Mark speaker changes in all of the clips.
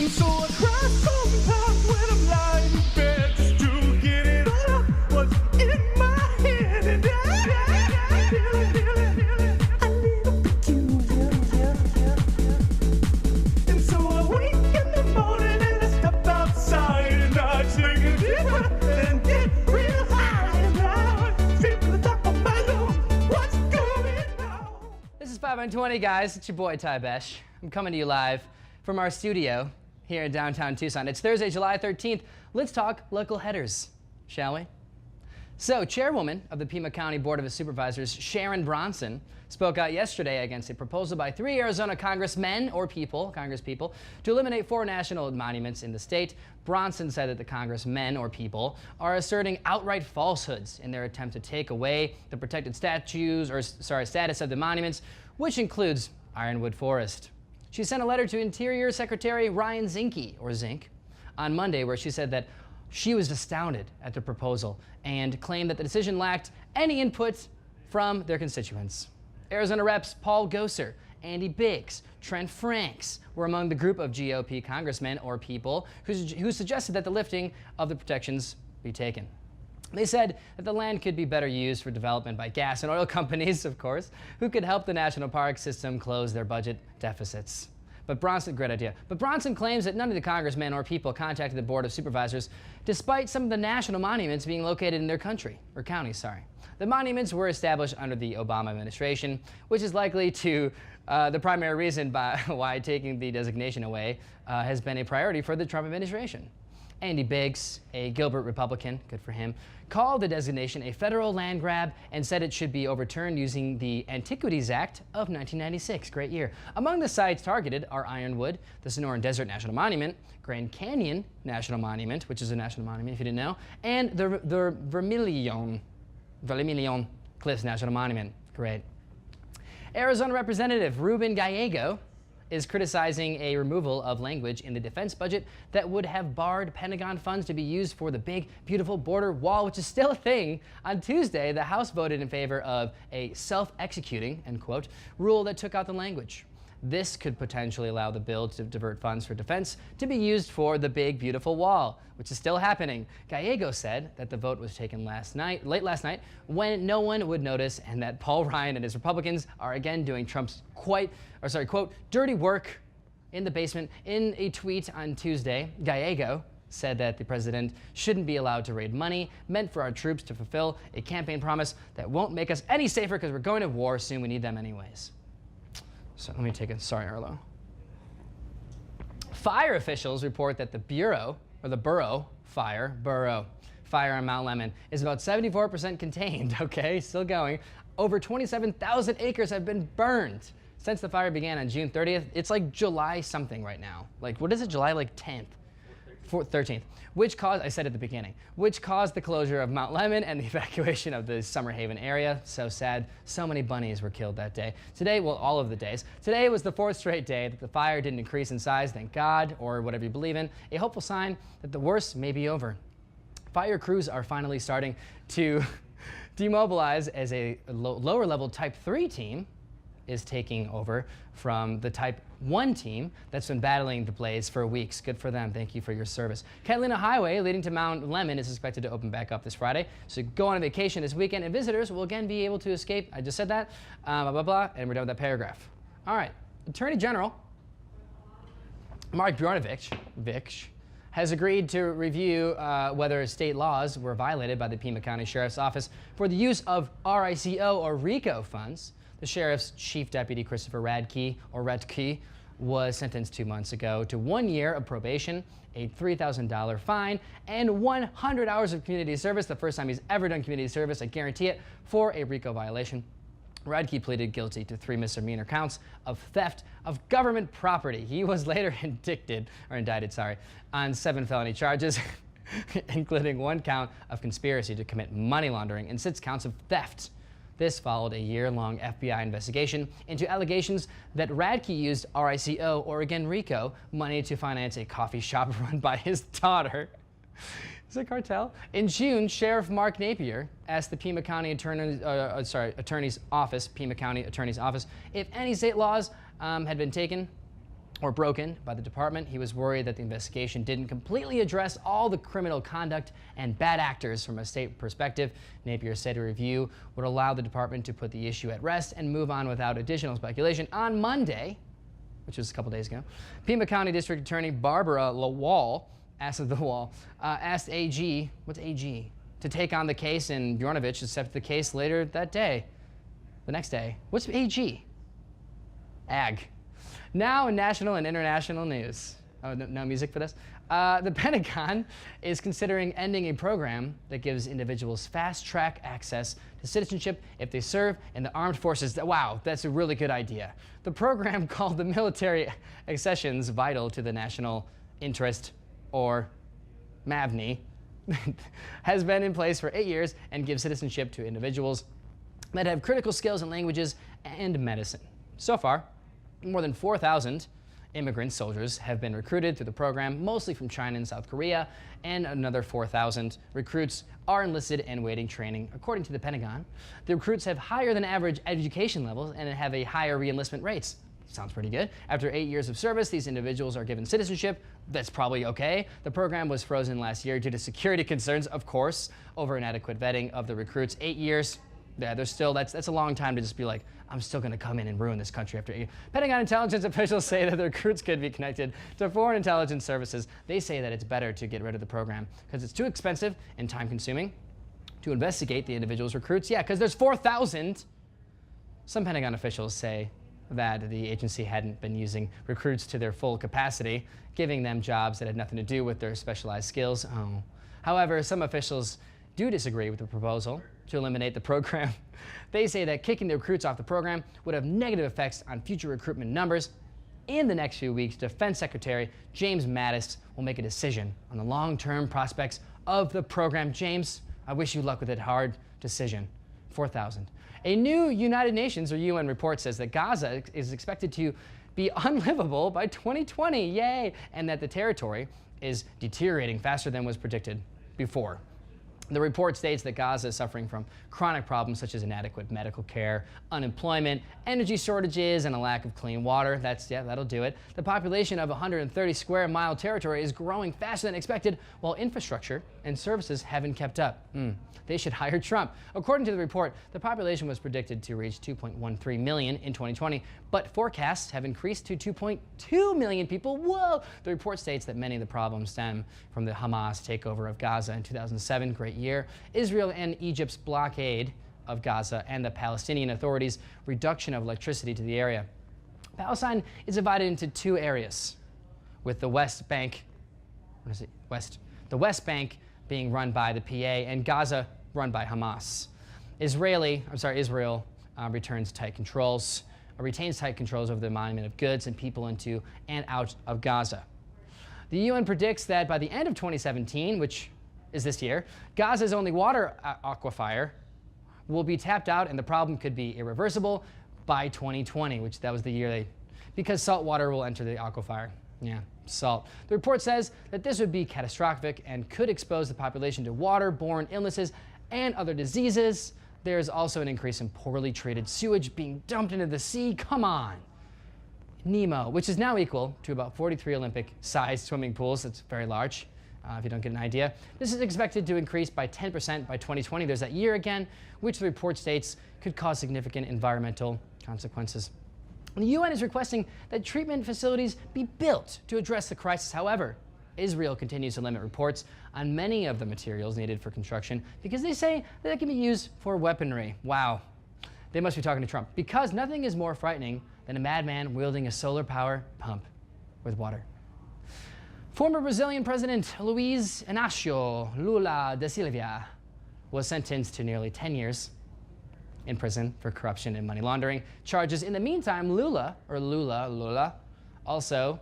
Speaker 1: So I cry sometimes when I'm lying in bed just to get it all out what's in my head. And I feel it, a little peculiar. And so I wake in the morning and I step outside and I take a deep breath and get real high. And I see from the top of my lungs what's going on.
Speaker 2: This is 5 on 20, guys. It's your boy, Ty Besh. I'm coming to you live from our studio here in downtown Tucson. It's Thursday, July 13th. Let's talk local headers, shall we? So, Chairwoman of the Pima County Board of Supervisors, Sharon Bronson, spoke out yesterday against a proposal by 3 Arizona congressmen or congresspeople, to eliminate 4 national monuments in the state. Bronson said that the congressmen or people are asserting outright falsehoods in their attempt to take away the protected status of the monuments, which includes Ironwood Forest. She sent a letter to Interior Secretary Ryan Zinke, or Zink, on Monday, where she said that she was astounded at the proposal and claimed that the decision lacked any input from their constituents. Arizona Reps Paul Gosar, Andy Biggs, Trent Franks were among the group of GOP congressmen or people who suggested that the lifting of the protections be taken. They said that the land could be better used for development by gas and oil companies, of course, who could help the national park system close their budget deficits. But Bronson, great idea. But Bronson claims that none of the congressmen or people contacted the Board of Supervisors, despite some of the national monuments being located in their county. The monuments were established under the Obama administration, which is likely to the primary reason why taking the designation away has been a priority for the Trump administration. Andy Biggs, a Gilbert Republican, good for him, called the designation a federal land grab and said it should be overturned using the Antiquities Act of 1996. Great year. Among the sites targeted are Ironwood, the Sonoran Desert National Monument, Grand Canyon National Monument, which is a national monument if you didn't know, and the Vermilion Cliffs National Monument. Great. Arizona Representative Ruben Gallego is criticizing a removal of language in the defense budget that would have barred Pentagon funds to be used for the big, beautiful border wall, which is still a thing. On Tuesday, the House voted in favor of a self-executing, end quote, rule that took out the language. This could potentially allow the bill to divert funds for defense to be used for the big, beautiful wall, which is still happening. Gallego said that the vote was taken late last night, when no one would notice, and that Paul Ryan and his Republicans are again doing Trump's quote, dirty work in the basement. In a tweet on Tuesday, Gallego said that the president shouldn't be allowed to raid money meant for our troops to fulfill a campaign promise that won't make us any safer because we're going to war soon. We need them anyways. So let me take it. Sorry, Arlo. Fire officials report that the borough fire on Mount Lemmon is about 74% contained. Okay, still going. Over 27,000 acres have been burned since the fire began on June 30th. It's like July something right now. Like, what is it? July like 10th. 13th, which caused the closure of Mount Lemmon and the evacuation of the Summer Haven area. So sad. So many bunnies were killed that day. Today, well, all of the days. Today was the 4th straight day that the fire didn't increase in size, thank God, or whatever you believe in. A hopeful sign that the worst may be over. Fire crews are finally starting to demobilize as a lower level Type 3 team is taking over from the Type 1 team that's been battling the blaze for weeks. Good for them. Thank you for your service. Catalina Highway leading to Mount Lemmon is expected to open back up this Friday. So go on a vacation this weekend, and visitors will again be able to escape. I just said that. Blah, blah, blah, and we're done with that paragraph. All right. Attorney General Mark Bjornovich has agreed to review whether state laws were violated by the Pima County Sheriff's Office for the use of RICO or RICO funds. The sheriff's chief deputy, Christopher Radke, was sentenced 2 months ago to 1 year of probation, a $3,000 fine, and 100 hours of community service, the first time he's ever done community service, I guarantee it, for a RICO violation. Radke pleaded guilty to 3 misdemeanor counts of theft of government property. He was later indicted on 7 felony charges, including 1 count of conspiracy to commit money laundering and 6 counts of theft. This followed a year-long FBI investigation into allegations that Radke used RICO, or again RICO, money to finance a coffee shop run by his daughter. Is it a cartel? In June, Sheriff Mark Napier asked the Pima County Attorney's Office, if any state laws had been taken or broken by the department. He was worried that the investigation didn't completely address all the criminal conduct and bad actors from a state perspective. Napier said a review would allow the department to put the issue at rest and move on without additional speculation. On Monday, which was a couple days ago, Pima County District Attorney Barbara Lawal asked AG, what's AG, to take on the case, and Bjornovich accepted the case later that day. The next day. What's AG? AG. Now in national and international news. Oh, no music for this? The Pentagon is considering ending a program that gives individuals fast-track access to citizenship if they serve in the armed forces. Wow, that's a really good idea. The program, called the Military Accessions Vital to the National Interest, or MAVNI, has been in place for 8 years and gives citizenship to individuals that have critical skills in languages and medicine. So far, more than 4,000 immigrant soldiers have been recruited through the program, mostly from China and South Korea, and another 4,000 recruits are enlisted and waiting training. According to the Pentagon, the recruits have higher than average education levels and have a higher re-enlistment rates. Sounds pretty good. After 8 years of service, these individuals are given citizenship. That's probably okay. The program was frozen last year due to security concerns, of course, over inadequate vetting of the recruits. 8 years. Yeah, there's still, that's a long time to just be like, I'm still going to come in and ruin this country after 8 years. Pentagon intelligence officials say that the recruits could be connected to foreign intelligence services. They say that it's better to get rid of the program because it's too expensive and time consuming to investigate the individual's recruits. Yeah, because there's 4,000. Some Pentagon officials say that the agency hadn't been using recruits to their full capacity, giving them jobs that had nothing to do with their specialized skills. Oh. However, some officials do disagree with the proposal to eliminate the program. They say that kicking the recruits off the program would have negative effects on future recruitment numbers. In the next few weeks, Defense Secretary James Mattis will make a decision on the long-term prospects of the program. James, I wish you luck with that hard decision. 4,000. A new United Nations or UN report says that Gaza is expected to be unlivable by 2020, yay, and that the territory is deteriorating faster than was predicted before. The report states that Gaza is suffering from chronic problems such as inadequate medical care, unemployment, energy shortages, and a lack of clean water. That'll do it. The population of 130 square mile territory is growing faster than expected, while infrastructure and services haven't kept up. They should hire Trump. According to the report, the population was predicted to reach 2.13 million in 2020, but forecasts have increased to 2.2 million people. Whoa! The report states that many of the problems stem from the Hamas takeover of Gaza in 2007, great year, Israel and Egypt's blockade of Gaza, and the Palestinian Authority's reduction of electricity to the area. Palestine is divided into two areas, with the West Bank, the West Bank being run by the PA and Gaza run by Hamas. Israel retains tight controls over the movement of goods and people into and out of Gaza. The UN predicts that by the end of 2017, which is this year, Gaza's only water aquifer will be tapped out, and the problem could be irreversible by 2020, which that was the year because salt water will enter the aquifer. Yeah, salt. The report says that this would be catastrophic and could expose the population to waterborne illnesses and other diseases. There's also an increase in poorly treated sewage being dumped into the sea. Come on. Nemo, which is now equal to about 43 Olympic-sized swimming pools. That's very large, if you don't get an idea. This is expected to increase by 10% by 2020. There's that year again, which the report states could cause significant environmental consequences. The UN is requesting that treatment facilities be built to address the crisis. However, Israel continues to limit reports on many of the materials needed for construction because they say that it can be used for weaponry. Wow. They must be talking to Trump, because nothing is more frightening than a madman wielding a solar power pump with water. Former Brazilian President Luiz Inácio Lula da Silva was sentenced to nearly 10 years in prison for corruption and money laundering charges. In the meantime, Lula, also,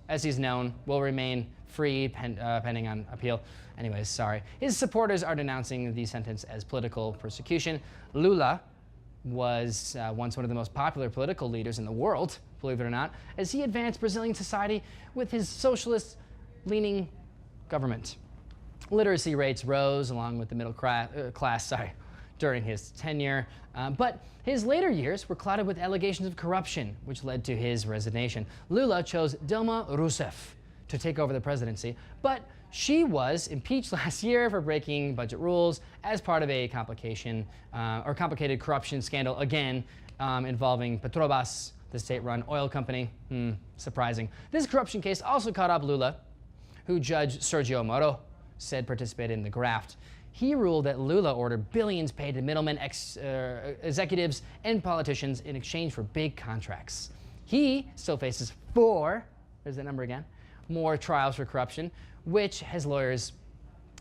Speaker 2: as he's known, will remain free pending on appeal. Anyways, sorry. His supporters are denouncing the sentence as political persecution. Lula was once one of the most popular political leaders in the world, believe it or not, as he advanced Brazilian society with his socialist-leaning government. Literacy rates rose along with the middle class during his tenure, but his later years were clouded with allegations of corruption, which led to his resignation. Lula chose Dilma Rousseff to take over the presidency, but she was impeached last year for breaking budget rules as part of a complicated corruption scandal, again involving Petrobras, the state-run oil company. Surprising. This corruption case also caught up Lula, who Judge Sergio Moro said participated in the graft. He ruled that Lula ordered billions paid to middlemen, executives, and politicians in exchange for big contracts. He still faces 4, there's that number again, more trials for corruption, which his lawyers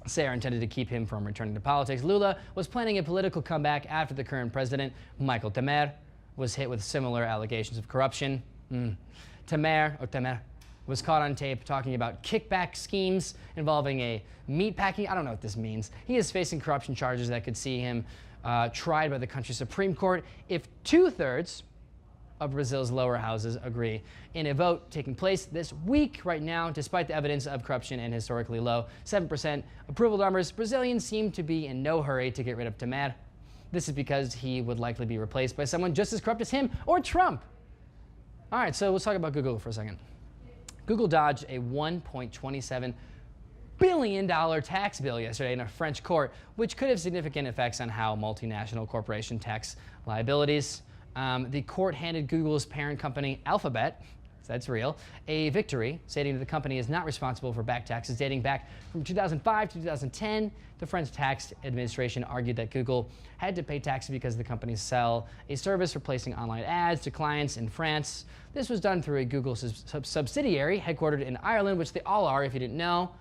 Speaker 2: say are intended to keep him from returning to politics. Lula was planning a political comeback after the current president, Michael Temer, was hit with similar allegations of corruption. Temer was caught on tape talking about kickback schemes involving a meatpacking. I don't know what this means. He is facing corruption charges that could see him tried by the country's Supreme Court if 2/3 of Brazil's lower houses agree. In a vote taking place this week right now, despite the evidence of corruption and historically low 7% approval numbers, Brazilians seem to be in no hurry to get rid of Temer. This is because he would likely be replaced by someone just as corrupt as him or Trump. All right, so let's talk about Google for a second. Google dodged a $1.27 billion tax bill yesterday in a French court, which could have significant effects on how multinational corporation tax liabilities. The court handed Google's parent company, Alphabet, that's real, a victory, stating that the company is not responsible for back taxes dating back from 2005 to 2010. The French tax administration argued that Google had to pay taxes because the company sell a service for placing online ads to clients in France. This was done through a Google subsidiary headquartered in Ireland, which they all are if you didn't know.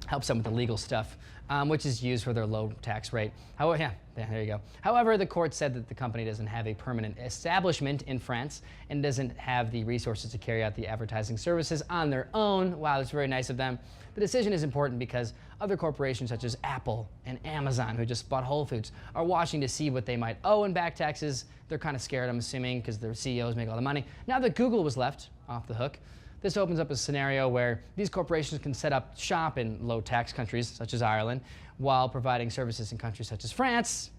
Speaker 2: Helps them with the legal stuff, which is used for their low tax rate. However, there you go. However, the court said that the company doesn't have a permanent establishment in France and doesn't have the resources to carry out the advertising services on their own. Wow, that's very nice of them. The decision is important because other corporations such as Apple and Amazon, who just bought Whole Foods, are watching to see what they might owe in back taxes. They're kind of scared, I'm assuming, because their CEOs make all the money. Now that Google was left off the hook, this opens up a scenario where these corporations can set up shop in low-tax countries such as Ireland while providing services in countries such as France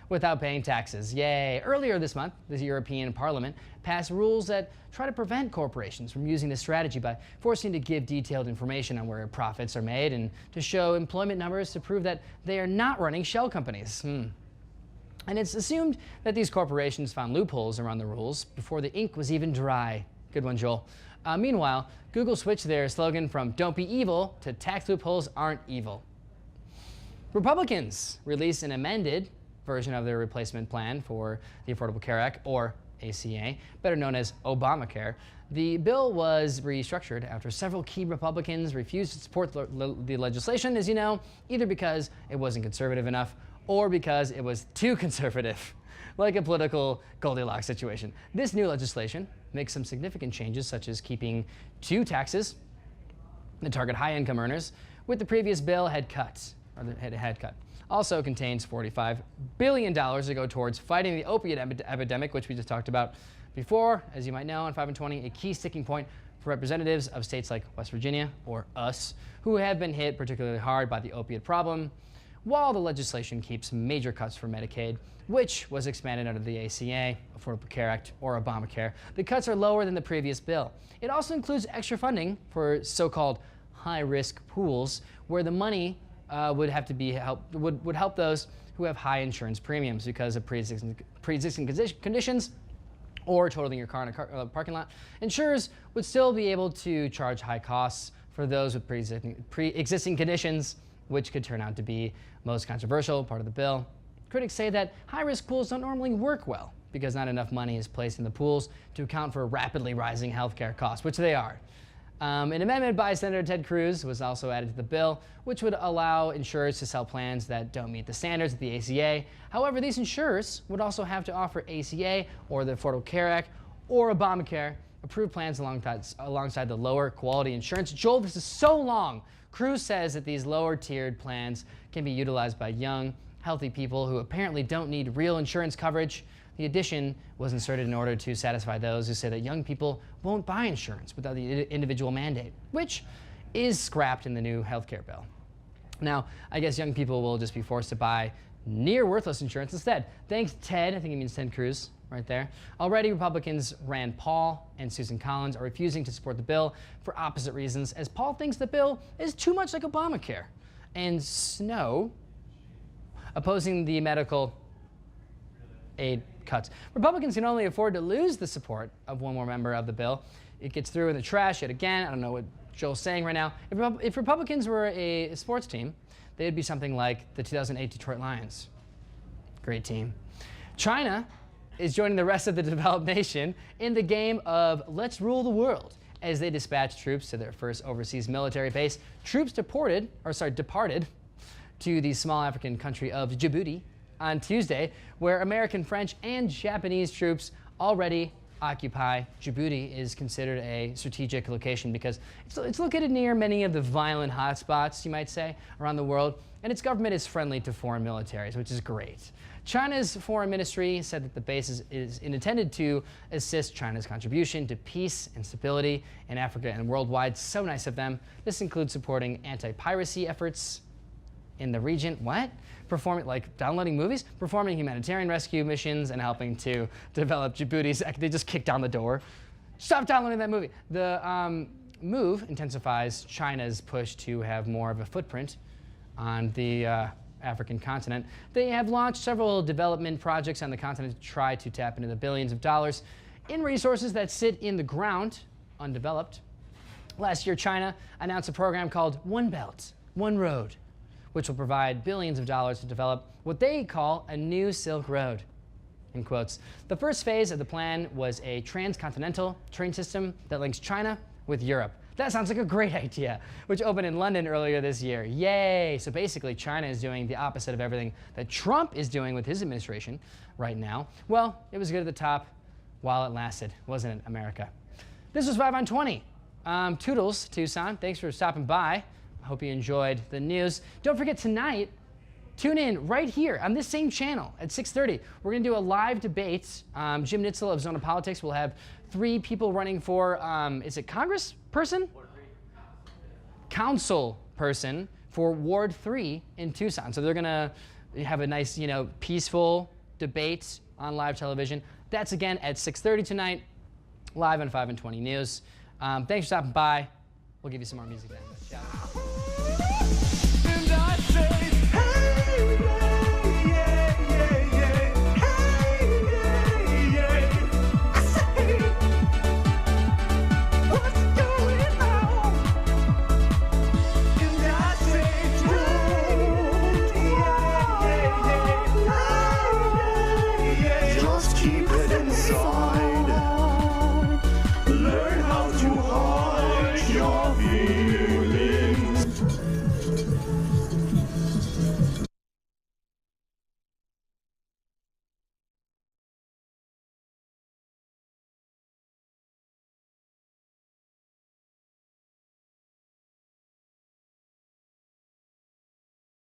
Speaker 2: without paying taxes. Yay! Earlier this month, the European Parliament passed rules that try to prevent corporations from using this strategy by forcing to give detailed information on where profits are made and to show employment numbers to prove that they are not running shell companies. And it's assumed that these corporations found loopholes around the rules before the ink was even dry. Good one, Joel. Meanwhile, Google switched their slogan from "Don't be evil" to "Tax loopholes aren't evil." Republicans released an amended version of their replacement plan for the Affordable Care Act, or ACA, better known as Obamacare. The bill was restructured after several key Republicans refused to support the legislation, as you know, either because it wasn't conservative enough or because it was too conservative. Like a political Goldilocks situation. This new legislation makes some significant changes, such as keeping 2 taxes that target high-income earners, with the previous bill had cut. Also contains $45 billion to go towards fighting the opiate epidemic, which we just talked about before. As you might know, on 5 and 20, a key sticking point for representatives of states like West Virginia, or us, who have been hit particularly hard by the opiate problem. While the legislation keeps major cuts for Medicaid, which was expanded under the ACA, Affordable Care Act, or Obamacare, the cuts are lower than the previous bill. It also includes extra funding for so-called high-risk pools, where the money would help those who have high insurance premiums because of pre-existing conditions or totaling your car in a parking lot. Insurers would still be able to charge high costs for those with pre-existing conditions, which could turn out to be most controversial part of the bill. Critics say that high-risk pools don't normally work well because not enough money is placed in the pools to account for rapidly rising healthcare costs, which they are. An amendment by Senator Ted Cruz was also added to the bill, which would allow insurers to sell plans that don't meet the standards of the ACA. However, these insurers would also have to offer ACA or the Affordable Care Act or Obamacare approved plans alongside the lower quality insurance. Joel, this is so long. Cruz says that these lower tiered plans can be utilized by young, healthy people who apparently don't need real insurance coverage. The addition was inserted in order to satisfy those who say that young people won't buy insurance without the individual mandate, which is scrapped in the new healthcare bill. Now, I guess young people will just be forced to buy near worthless insurance instead. Thanks, Ted. I think he means Ted Cruz right there. Already, Republicans Rand Paul and Susan Collins are refusing to support the bill for opposite reasons, as Paul thinks the bill is too much like Obamacare, and Snow opposing the medical aid cuts. Republicans can only afford to lose the support of one more member of the bill. It gets through in the trash yet again. I don't know what Joel's saying right now. If Republicans were a sports team, they'd be something like the 2008 Detroit Lions. Great team. China is joining the rest of the developed nation in the game of let's rule the world as they dispatch troops to their first overseas military base. Troops departed to the small African country of Djibouti on Tuesday, where American, French, and Japanese troops already occupy. Djibouti is considered a strategic location because it's located near many of the violent hotspots, you might say, around the world, and its government is friendly to foreign militaries, which is great. China's foreign ministry said that the base is intended to assist China's contribution to peace and stability in Africa and worldwide. So nice of them. This includes supporting anti-piracy efforts in the region. What? Performing, like downloading movies, performing humanitarian rescue missions, and helping to develop Djibouti's. They just kicked down the door. Stop downloading that movie. The move intensifies China's push to have more of a footprint on the African continent. They have launched several development projects on the continent to try to tap into the billions of dollars in resources that sit in the ground, undeveloped. Last year, China announced a program called One Belt, One Road, which will provide billions of dollars to develop what they call a new Silk Road, in quotes. The first phase of the plan was a transcontinental train system that links China with Europe. That sounds like a great idea, which opened in London earlier this year. Yay! So basically, China is doing the opposite of everything that Trump is doing with his administration right now. Well, it was good at the top while it lasted, wasn't it, America? This was 5 on 20. Toodles, Tucson. Thanks for stopping by. I hope you enjoyed the news. Don't forget tonight, tune in right here on this same channel at 6:30. We're going to do a live debate. Jim Nitzel of Zona Politics will have 3 people running for, is it Congress person? Council person for Ward 3 in Tucson. So they're going to have a nice, peaceful debate on live television. That's again at 6:30 tonight, live on 5 and 20 News. Thanks for stopping by. We'll give you some more music then. Ciao.